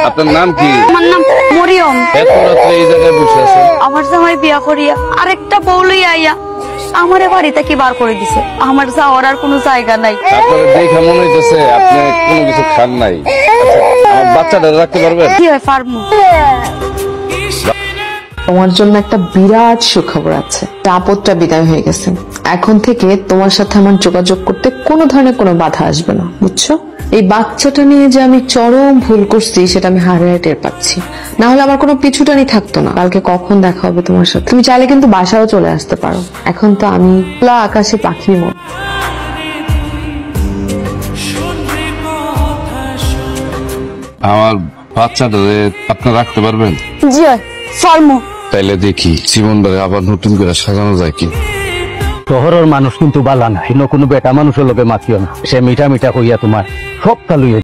আপনার নাম কি? আমার নাম মরিয়ম। এত রাত্রে এই জায়গায় বসে আছেন? আমার জামাই বিয়া করিয়া আরেকটা বউ লইয়া আইয়া আমারে বাড়িতে কি বার করে দিছে। আমার যাওয়ার আর কোনো জায়গা নাই। আপনার দেখে মনে হইতেছে আপনি কোনো কিছু খান নাই। আমার বাচ্চাটা রাখতে পারবেন? কি হয় পারমু। তোমার জন্য একটা বিরাট সুখবর আছে। আপদটা বিদায় হয়ে গেছে। এখন থেকে তোমার সাথে আমার যোগাযোগ করতে কোনো ধরনের কোনো বাধা আসবে না, বুঝছো? এই বাচ্চাটা নিয়ে যে আমি চরম ভুল করছি সেটা আমি হারে টের পাচ্ছি। না হলে আমার কোনো পিছুটানি থাকতো না। কালকে কখন দেখা হবে তোমার সাথে? তুমি চাইলে কিন্তু বাসাও চলে আসতে পারো। এখন তো আমি খোলা আকাশে পাখির মতো। আমার বাচ্চাটা আপনি রাখতে পারবেন? জি হয় পারমু। তাইলে দেখি জীবনটারে আবার নতুন করে সাজানো যায় কি। শহরের মানুষ কিন্তু বালা না, কোনো বেটা মানুষের লোকে মাতিও না। সে মিঠা মিঠা কইয়া তোমার সব কালুই